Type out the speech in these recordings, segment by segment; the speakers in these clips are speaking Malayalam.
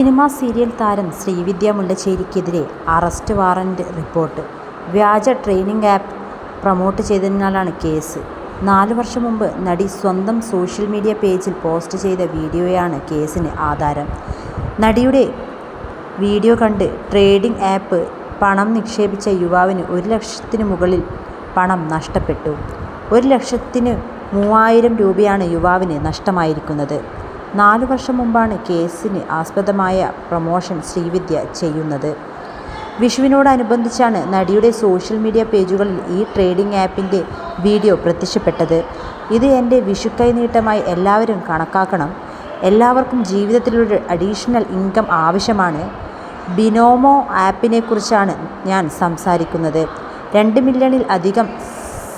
സിനിമാ സീരിയൽ താരം ശ്രീവിദ്യ മുല്ലശ്ശേരിക്കെതിരെ അറസ്റ്റ് വാറന്റ് റിപ്പോർട്ട്. വ്യാജ ട്രെയിനിങ് ആപ്പ് പ്രൊമോട്ട് ചെയ്തതിനാലാണ് കേസ്. 4 വർഷം മുമ്പ് നടി സ്വന്തം സോഷ്യൽ മീഡിയ പേജിൽ പോസ്റ്റ് ചെയ്ത വീഡിയോയാണ് കേസിന് ആധാരം. നടിയുടെ വീഡിയോ കണ്ട് ട്രേഡിംഗ് ആപ്പ് പണം നിക്ഷേപിച്ച യുവാവിന് 1 ലക്ഷത്തിന് മുകളിൽ പണം നഷ്ടപ്പെട്ടു. 1,03,000 രൂപയാണ് യുവാവിന് നഷ്ടമായിരിക്കുന്നത്. 4 വർഷം മുമ്പാണ് കേസിന് ആസ്പദമായ പ്രൊമോഷൻ ശ്രീവിദ്യ ചെയ്യുന്നത്. വിഷുവിനോടനുബന്ധിച്ചാണ് നടിയുടെ സോഷ്യൽ മീഡിയ പേജുകളിൽ ഈ ട്രേഡിംഗ് ആപ്പിൻ്റെ വീഡിയോ പ്രത്യക്ഷപ്പെട്ടത്. ഇത് എൻ്റെ വിഷു കൈനീട്ടമായി എല്ലാവരും കണക്കാക്കണം. എല്ലാവർക്കും ജീവിതത്തിലൊരു അഡീഷണൽ ഇൻകം ആവശ്യമാണ്. ബിനോമോ ആപ്പിനെക്കുറിച്ചാണ് ഞാൻ സംസാരിക്കുന്നത്. 2 മില്യണിൽ അധികം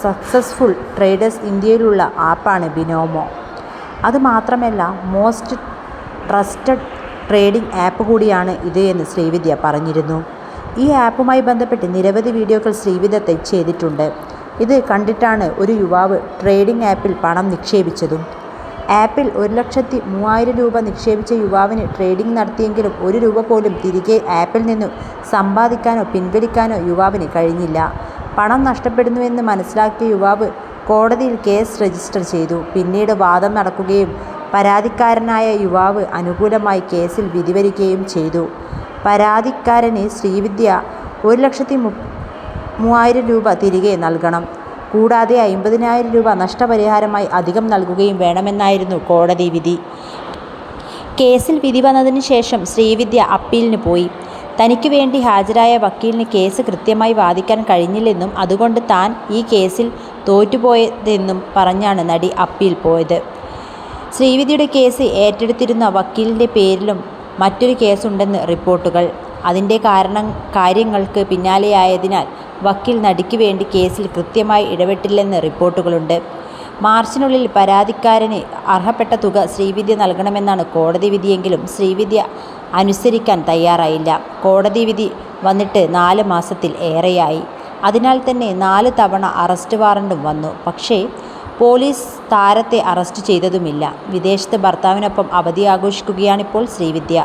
സക്സസ്ഫുൾ ട്രേഡേഴ്സ് ഇന്ത്യയിലുള്ള ആപ്പാണ് ബിനോമോ. അതുമാത്രമല്ല, മോസ്റ്റ് ട്രസ്റ്റഡ് ട്രേഡിംഗ് ആപ്പ് കൂടിയാണ് ഇത് എന്ന് ശ്രീവിദ്യ പറഞ്ഞിരുന്നു. ഈ ആപ്പുമായി ബന്ധപ്പെട്ട് നിരവധി വീഡിയോകൾ ശ്രീവിദ്യ ചെയ്തിട്ടുണ്ട്. ഇത് കണ്ടിട്ടാണ് ഒരു യുവാവ് ട്രേഡിംഗ് ആപ്പിൽ പണം നിക്ഷേപിച്ചതും. ആപ്പിൽ 1,03,000 രൂപ നിക്ഷേപിച്ച യുവാവിന് ട്രേഡിംഗ് നടത്തിയെങ്കിലും 1 രൂപ പോലും തിരികെ ആപ്പിൽ നിന്നു സമ്പാദിക്കാനോ പിൻവലിക്കാനോ യുവാവിന് കഴിഞ്ഞില്ല. പണം നഷ്ടപ്പെടുന്നുവെന്ന് മനസ്സിലാക്കിയ യുവാവ് കോടതിയിൽ കേസ് രജിസ്റ്റർ ചെയ്തു. പിന്നീട് വാദം നടക്കുകയും പരാതിക്കാരനായ യുവാവ് അനുകൂലമായി കേസിൽ വിധി വരികയും ചെയ്തു. പരാതിക്കാരന് ശ്രീവിദ്യ 1,03,000 രൂപ തിരികെ നൽകണം. കൂടാതെ 50,000 രൂപ നഷ്ടപരിഹാരമായി അധികം നൽകുകയും വേണമെന്നായിരുന്നു കോടതി വിധി. കേസിൽ വിധി വന്നതിന് ശേഷം ശ്രീവിദ്യ അപ്പീലിന് പോയി. തനിക്ക് വേണ്ടി ഹാജരായ വക്കീലിന് കേസ് കൃത്യമായി വാദിക്കാൻ കഴിഞ്ഞില്ലെന്നും അതുകൊണ്ട് താൻ ഈ കേസിൽ തോറ്റുപോയതെന്നും പറഞ്ഞാണ് നടി അപ്പീൽ പോയത്. ശ്രീവിദ്യയുടെ കേസ് ഏറ്റെടുത്തിരുന്ന വക്കീലിൻ്റെ പേരിലും മറ്റൊരു കേസുണ്ടെന്ന് റിപ്പോർട്ടുകൾ. അതിൻ്റെ കാര്യങ്ങൾക്ക് പിന്നാലെയായതിനാൽ വക്കീൽ നടിക്ക് വേണ്ടി കേസിൽ കൃത്യമായി ഇടപെട്ടില്ലെന്ന് റിപ്പോർട്ടുകളുണ്ട്. മാർച്ചിനുള്ളിൽ പരാതിക്കാരന് അർഹപ്പെട്ട തുക ശ്രീവിദ്യ നൽകണമെന്നാണ് കോടതി വിധിയെങ്കിലും ശ്രീവിദ്യ അനുസരിക്കാൻ തയ്യാറായില്ല. കോടതി വിധി വന്നിട്ട് 4 മാസത്തിൽ ഏറെയായി. അതിനാൽ തന്നെ 4 തവണ അറസ്റ്റ് വാറണ്ടും വന്നു. പക്ഷേ പോലീസ് താരത്തെ അറസ്റ്റ് ചെയ്തതുമില്ല. വിദേശത്ത് ഭർത്താവിനൊപ്പം അവധി ആഘോഷിക്കുകയാണിപ്പോൾ ശ്രീവിദ്യ.